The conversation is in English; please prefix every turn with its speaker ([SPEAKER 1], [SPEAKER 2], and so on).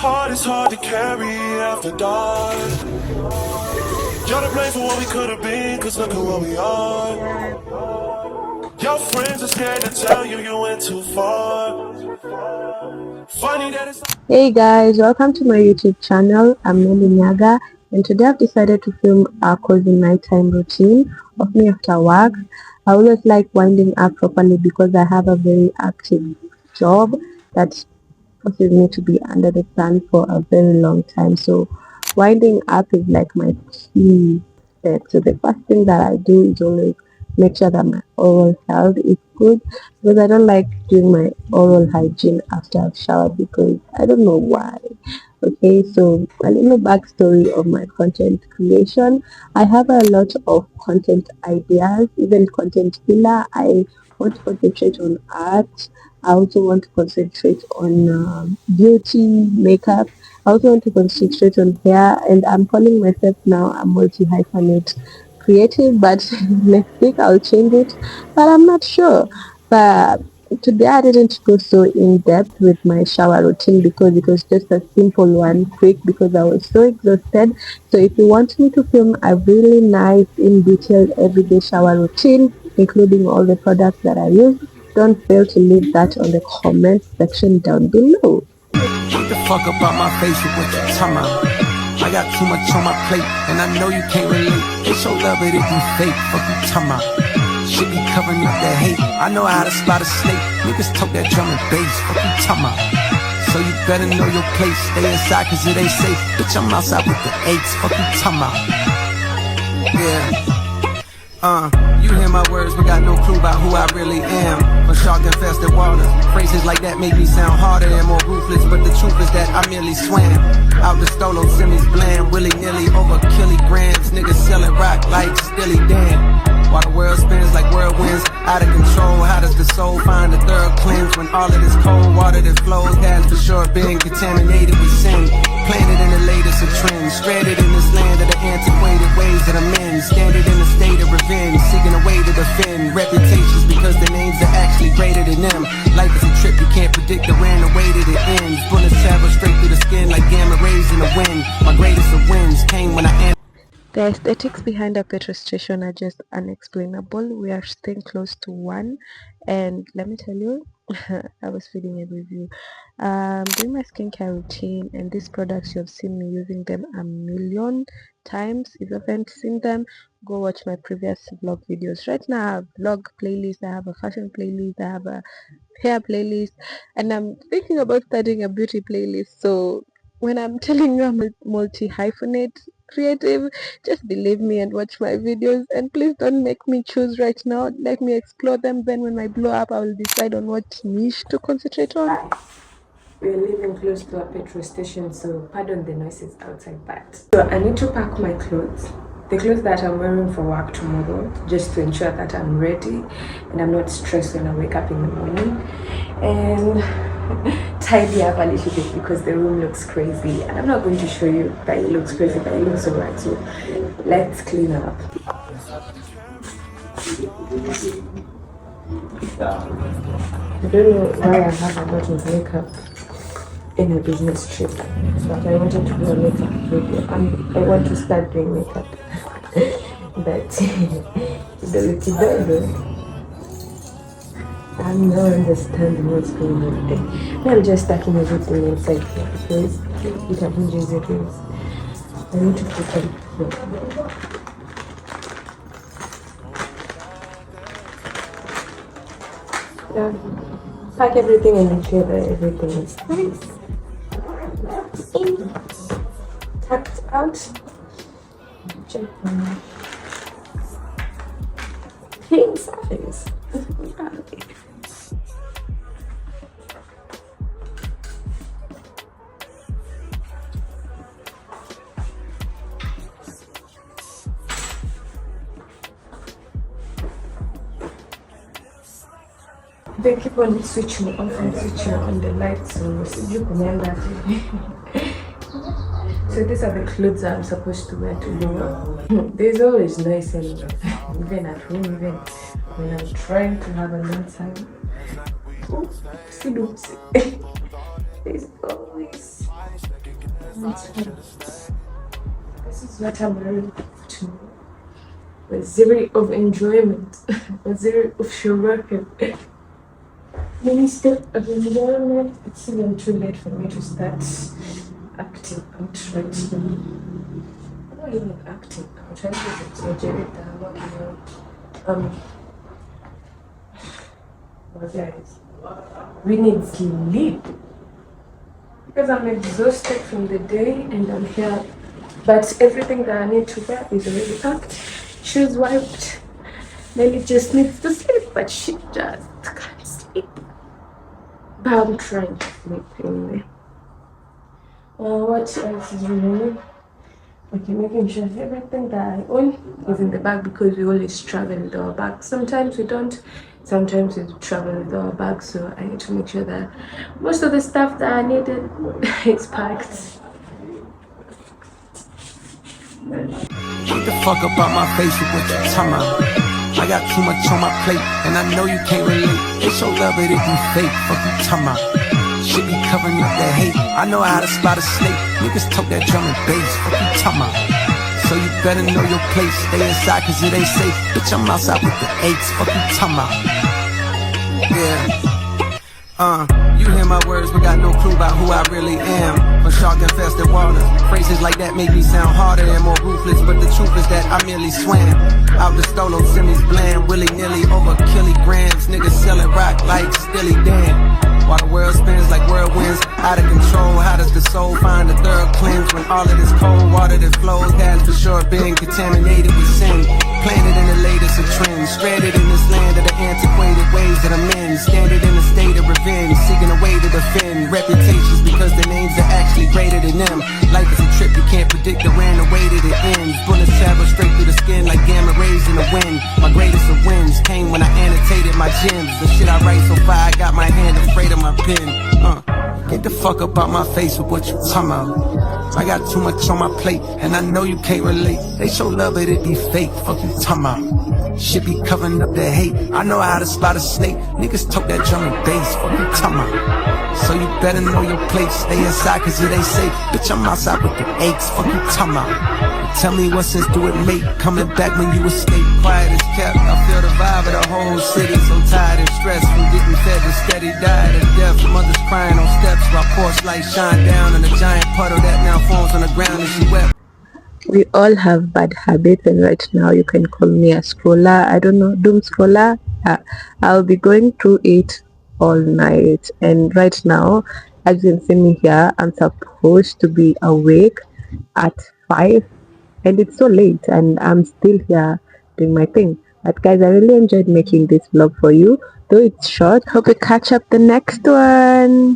[SPEAKER 1] heart is hard to carry after dark. You're to blame for what we could have been, cause look at what we are. Your friends are scared to tell you you went too far. Funny that it's...
[SPEAKER 2] Hey guys, welcome to my YouTube channel. I'm Nelly Nyaga, and today I've decided to film a cozy nighttime routine of me after work. I always like winding up properly because I have a very active job that forces me to be under the sun for a very long time. So winding up is like my key step. So the first thing that I do is always make sure that my oral health is good, because I don't like doing my oral hygiene after I've showered because I don't know why. Okay, so a little backstory of my content creation. I have a lot of content ideas, even content filler. I want to concentrate on art. I also want to concentrate on beauty, makeup. I also want to concentrate on hair, and I'm calling myself now a multi-hyphenate creative, but next week I'll change it, but I'm not sure. But today I didn't go so in depth with my shower routine because it was just a simple one, quick, because I was so exhausted. So if you want me to film a really nice in detail everyday shower routine, including all the products that I use, don't fail to leave that on the comment section down below.
[SPEAKER 3] Get the fuck up out my face with what you talking about. I got too much on my plate, and I know you can't relate. It's so love it if you fake, fuck you talking about. Shit be covering up that hate. I know how to spot a snake. Niggas talk that drum and bass, fuck you talking about. So you better know your place. Stay inside cause it ain't safe. Bitch, I'm outside with the eights, fuck you talking about. Yeah. You hear my words but got no clue about who I really am. For shark infested waters, phrases like that make me sound harder and more ruthless, but the truth is that I merely swam out the stolo semis bland, willy-nilly over kilograms. Niggas selling rock like Stilly Dan. While the world spins like whirlwinds, out of control. How does the soul find a third cleanse when all of this cold water that flows has for sure been contaminated with sin? Planted in the latest of trends, stranded in this land of the antiquated ways of the men, standing in a state of revenge, seeking a way to defend reputations because the names are actually greater than them. Life is a trip, you can't predict the random way that it ends. Bullets travel straight through the skin like gamma rays in the wind. My greatest of wins came when I...
[SPEAKER 2] The aesthetics behind a petrol station are just unexplainable. We are staying close to one, and let me tell you, I was feeding a review. Doing my skincare routine, and these products, you have seen me using them a million times. If you haven't seen them, go watch my previous vlog videos. Right now I have vlog playlist, I have a fashion playlist, I have a hair playlist, and I'm thinking about starting a beauty playlist. So when I'm telling you I'm multi-hyphenate creative, just believe me and watch my videos, and please don't make me choose right now. Let me explore them, then when I blow up I will decide on what niche to concentrate on.
[SPEAKER 4] We're living close to a petrol station, so pardon the noises outside, but so I need to pack my clothes, the clothes that I'm wearing for work tomorrow, just to ensure that I'm ready and I'm not stressed when I wake up in the morning, and tidy up a little bit because the room looks crazy, and I'm not going to show you that it looks crazy, but it looks alright. So let's clean up. I don't know why I have a lot of makeup in a business trip, but I wanted to do a makeup video. I want to start doing makeup, but I'm not understanding what's going on. I'm just stacking everything inside here because it arranges it is. I need to put it. Pack everything and make sure that everything is nice. In, tucked out, clean surface. They keep on switching off and switching on the lights, so you can that. So these are the clothes I'm supposed to wear tomorrow. There's always nice and even at home, even when I'm trying to have a nice time. Oops, there's always This is what I'm wearing to waziri of enjoyment, waziri of shuraka. Minister of enjoyment. It's even too late for me to start acting out right now. I'm not even acting out. I just exaggerate that I'm working out. But guys, we need sleep because I'm exhausted from the day and I'm here. But everything that I need to wear is already packed. Shoes wiped. Nelly just needs to sleep, but she just can't sleep. But I'm trying to sleep anyway. What else is remaining? Okay, making sure everything that I own is in the bag because we always travel with our bag. Sometimes we don't. Sometimes we travel with our bag, so I need to make sure that most of the stuff that I needed is packed.
[SPEAKER 3] Get the fuck up out my face with what you talking about. I got too much on my plate, and I know you can't relate. They show love it if you fake, fuck you talking about. Shit be covering up that hate. I know how to spot a snake. Niggas talk that drum and bass, fuck you talking about. So you better know your place. Stay inside cause it ain't safe. Bitch, I'm outside with the aches, fuck you talking about. Yeah. You hear my words but got no clue about who I really am. For shark infested waters, phrases like that make me sound harder and more ruthless. But the truth is that I merely swam out the stolo semis bland, willy-nilly over kilograms. Niggas selling rock like Stilly Dan. While the world spins like whirlwinds, out of control. How does the soul find a third cleanse when all of this cold water that flows has for sure been contaminated with sin? Planted in the latest of trends, stranded in this land of the antiquated ways that I'm in. Standing in a state of revenge, seeking a way to defend reputations because the names are actually greater than them. Life is a trip, you can't predict the random way that it ends. Bullets travel straight through the skin like gamma rays in the wind. My greatest of wins came when I annotated my gems. The shit I write so far, I got my hand afraid of my pen. Get the fuck up out my face with what you talking about. I got too much on my plate, and I know you can't relate. They show love, but it be fake, fuck you talking about. Shit be covering up the hate. I know how to spot a snake. Niggas talk that drum and bass, fuck you talking about. So you better know your place. Stay inside cause it ain't safe. Bitch, I'm outside with the aches, fuck you talking about. Tell me what sense do it make coming back when you escape? Quiet as kept, I feel the vibe of the whole city. So tired and stressed from getting fed and steady diet of death. Mothers crying on steps while porch lights shine down on a giant puddle that now forms on the ground and she wept.
[SPEAKER 2] We all have bad habits, and right now you can call me a scroller. I don't know, doom scroller. I'll be going through it all night, and right now, as you can see me here, I'm supposed to be awake at 5, and it's so late, and I'm still here doing my thing. But guys, I really enjoyed making this vlog for you, though it's short. Hope you catch up the next one.